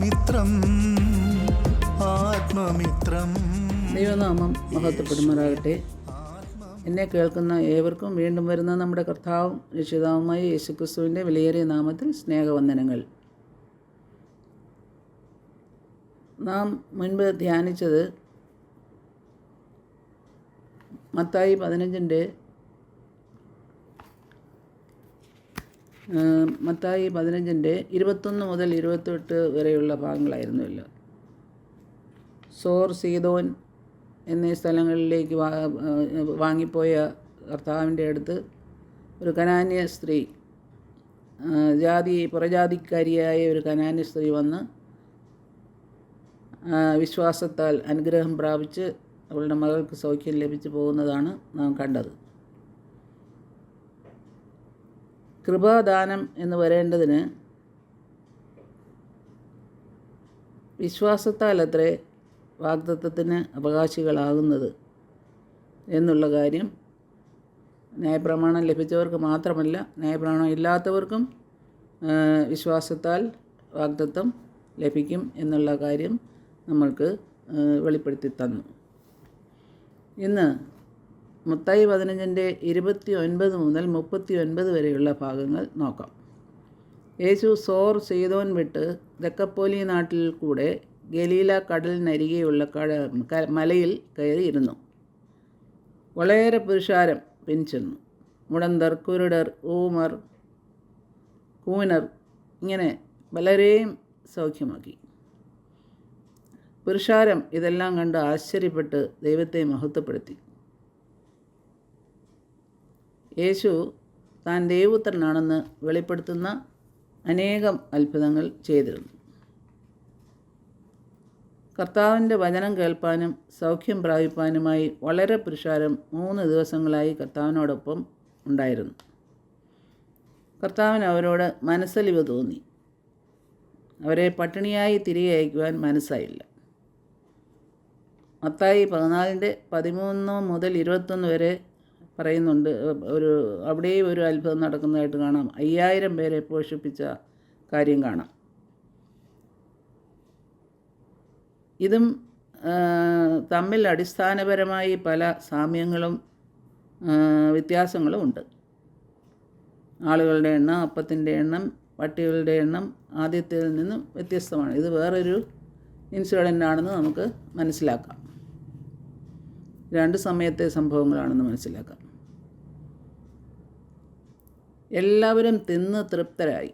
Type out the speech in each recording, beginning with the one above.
ആത്മമിത്രം ആത്മമിത്രം. ദൈവനാമം മഹത്വപ്പെടുമാറാകട്ടെ. എന്നെ കേൾക്കുന്ന ഏവർക്കും വീണ്ടും വരുന്ന നമ്മുടെ കർത്താവും രക്ഷിതാവുമായ യേശുക്രിസ്തുവിൻ്റെ വിലയേറിയ നാമത്തിൽ സ്നേഹവന്ദനങ്ങൾ. നാം മുൻപ് ധ്യാനിച്ചത് മത്തായി 15-ൻ്റെ 21 മുതൽ 28 വരെയുള്ള ഭാഗങ്ങളായിരുന്നല്ലോ. സോർ, സീദോൻ എന്നീ സ്ഥലങ്ങളിലേക്ക് വാങ്ങിപ്പോയ കർത്താവിൻ്റെ അടുത്ത് ഒരു കനാന്യ സ്ത്രീ, പുറജാതിക്കാരിയായ ഒരു കനാന്യ സ്ത്രീ വന്ന് വിശ്വാസത്താൽ അനുഗ്രഹം പ്രാപിച്ച് അവളുടെ മകൾക്ക് സൗഖ്യം ലഭിച്ചു പോകുന്നതാണ് നാം കണ്ടത്. കൃപാദാനം എന്ന് വരേണ്ടതിന് വിശ്വാസത്താലത്രേ വാഗ്ദത്തത്തിന് അവകാശികളാകുന്നത് എന്നുള്ള കാര്യം ന്യായപ്രമാണം ലഭിച്ചവർക്ക് മാത്രമല്ല, ന്യായപ്രമാണം ഇല്ലാത്തവർക്കും വിശ്വാസത്താൽ വാഗ്ദത്തം ലഭിക്കും എന്നുള്ള കാര്യം നമ്മൾക്ക് വെളിപ്പെടുത്തി തന്നു. ഇന്ന് മത്തായി 15-ൻ്റെ 29 മുതൽ 39 വരെയുള്ള ഭാഗങ്ങൾ നോക്കാം. യേശു സോർ, സീദോൻ വിട്ട് ദക്കപ്പോലി നാട്ടിൽ കൂടെ ഗലീല കടലിനരികെയുള്ള മലയിൽ കയറിയിരുന്നു. വളരെ പുരുഷാരം പിൻചെന്നു. മുടന്തർ, കുരുടർ, ഊമർ, കൂനർ ഇങ്ങനെ പലരെയും സൗഖ്യമാക്കി. പുരുഷാരം ഇതെല്ലാം കണ്ട് ആശ്ചര്യപ്പെട്ട് ദൈവത്തെ മഹത്വപ്പെടുത്തി. യേശു താൻ ദൈവപുത്രനാണെന്ന് വെളിപ്പെടുത്തുന്ന അനേകം അത്ഭുതങ്ങൾ ചെയ്തിരുന്നു. കർത്താവിൻ്റെ വചനം കേൾപ്പാനും സൗഖ്യം പ്രാപിപ്പാനുമായി വളരെ പുരുഷാരം 3 ദിവസങ്ങളായി കർത്താവിനോടൊപ്പം ഉണ്ടായിരുന്നു. കർത്താവിന് അവരോട് മനസ്സലിവ് തോന്നി. അവരെ പട്ടിണിയായി തിരികെ അയക്കുവാൻ മനസ്സായില്ല. മത്തായി 14-13 മുതൽ 21 വരെ പറയുന്നുണ്ട്. അവിടെയും ഒരു അത്ഭുതം നടക്കുന്നതായിട്ട് കാണാം. 5000 പേരെ പോഷിപ്പിച്ച കാര്യം കാണാം. ഇതും തമ്മിൽ അടിസ്ഥാനപരമായി പല സാമ്യങ്ങളും വ്യത്യാസങ്ങളും ഉണ്ട്. ആളുകളുടെ എണ്ണം, അപ്പത്തിൻ്റെ എണ്ണം, പട്ടികളുടെ എണ്ണം ആദ്യത്തേതിൽ നിന്നും വ്യത്യസ്തമാണ്. ഇത് വേറൊരു ഇൻസിഡൻ്റ് ആണെന്ന് നമുക്ക് മനസ്സിലാക്കാം. 2 സമയത്തെ സംഭവങ്ങളാണെന്ന് മനസ്സിലാക്കാം. എല്ലാവരും തിന്ന് തൃപ്തരായി.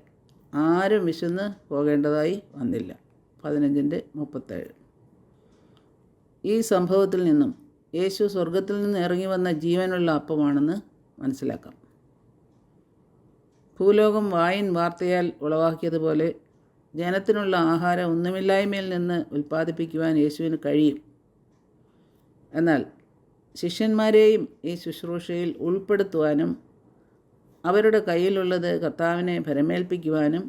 ആരും വിശന്ന് പോകേണ്ടതായി വന്നില്ല. 15-37. ഈ സംഭവത്തിൽ നിന്നും യേശു സ്വർഗത്തിൽ നിന്ന് ഇറങ്ങി വന്ന ജീവനുള്ള അപ്പമാണെന്ന് മനസ്സിലാക്കാം. ഭൂലോകം വായിൻ വാർത്തയാൽ ഉളവാക്കിയതുപോലെ ജനത്തിനുള്ള ആഹാരം ഒന്നുമില്ലായ്മയിൽ നിന്ന് ഉൽപ്പാദിപ്പിക്കുവാൻ യേശുവിന് കഴിയും. എന്നാൽ ശിഷ്യന്മാരെയും ഈ ശുശ്രൂഷയിൽ ഉൾപ്പെടുത്തുവാനും അവരുടെ കയ്യിലുള്ളത് കർത്താവിനെ ഭരമേൽപ്പിക്കുവാനും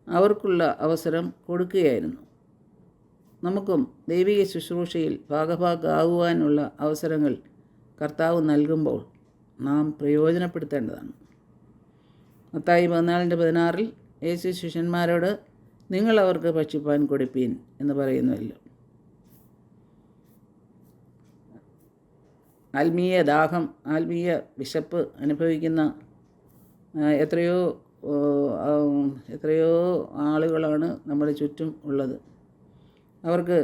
അവർക്കുള്ള അവസരം കൊടുക്കുകയായിരുന്നു. നമുക്കും ദൈവിക ശുശ്രൂഷയിൽ ഭാഗഭാക്കാകുവാനുള്ള അവസരങ്ങൾ കർത്താവ് നൽകുമ്പോൾ നാം പ്രയോജനപ്പെടുത്തേണ്ടതാണ്. മത്തായി 14-16 യേശു ശിഷ്യന്മാരോട് നിങ്ങൾ അവർക്ക് ഭക്ഷിപ്പാൻ കൊടുപ്പീൻ എന്ന് പറയുന്നുവല്ലോ. ആത്മീയ ദാഹം, ആത്മീയ വിശപ്പ് അനുഭവിക്കുന്ന എത്രയോ ആളുകളാണ് നമ്മുടെ ചുറ്റും ഉള്ളത്. അവർക്ക്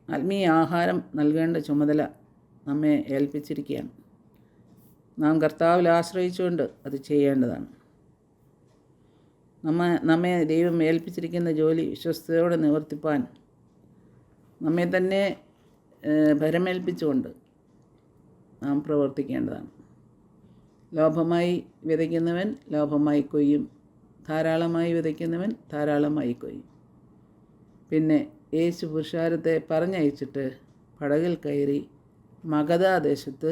ആത്മീയ ആഹാരം നൽകേണ്ട ചുമതല നമ്മെ ഏൽപ്പിച്ചിരിക്കുകയാണ്. നാം കർത്താവിൽ ആശ്രയിച്ചുകൊണ്ട് അത് ചെയ്യേണ്ടതാണ്. നമ്മെ ദൈവം ഏൽപ്പിച്ചിരിക്കുന്ന ജോലി വിശ്വസ്തയോടെ നിവർത്തിപ്പാൻ നമ്മെ തന്നെ ഭരമേൽപ്പിച്ചുകൊണ്ട് നാം പ്രവർത്തിക്കേണ്ടതാണ്. ലോഭമായി വിതയ്ക്കുന്നവൻ ലോഭമായി കൊയ്യും, ധാരാളമായി വിതയ്ക്കുന്നവൻ ധാരാളമായി കൊയ്യും. പിന്നെ യേശു പുരുഷാരത്തെ പറഞ്ഞയച്ചിട്ട് പടകിൽ കയറി മഗദ ദേശത്ത്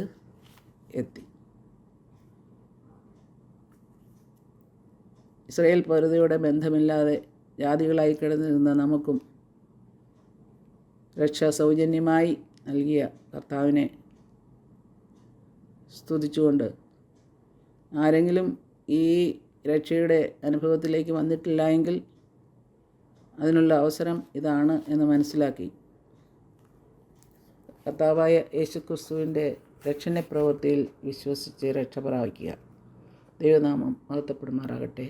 എത്തി. ഇസ്രായേൽ പൗരതയോടെ ബന്ധമില്ലാതെ ജാതികളായി കിടന്നിരുന്ന നമുക്കും രക്ഷ സൗജന്യമായി നൽകിയ കർത്താവിനെ സ്തുതിച്ചുകൊണ്ട് ആരെങ്കിലും ഈ രക്ഷയുടെ അനുഭവത്തിലേക്ക് വന്നിട്ടില്ല എങ്കിൽ അതിനുള്ള അവസരം ഇതാണ് എന്ന് മനസ്സിലാക്കി കർത്താവായ യേശുക്രിസ്തുവിൻ്റെ രക്ഷണ പ്രവൃത്തിയിൽ വിശ്വസിച്ച് രക്ഷ പ്രാപിക്കുക. ദൈവനാമം മഹത്വപ്പെടുമാറാകട്ടെ.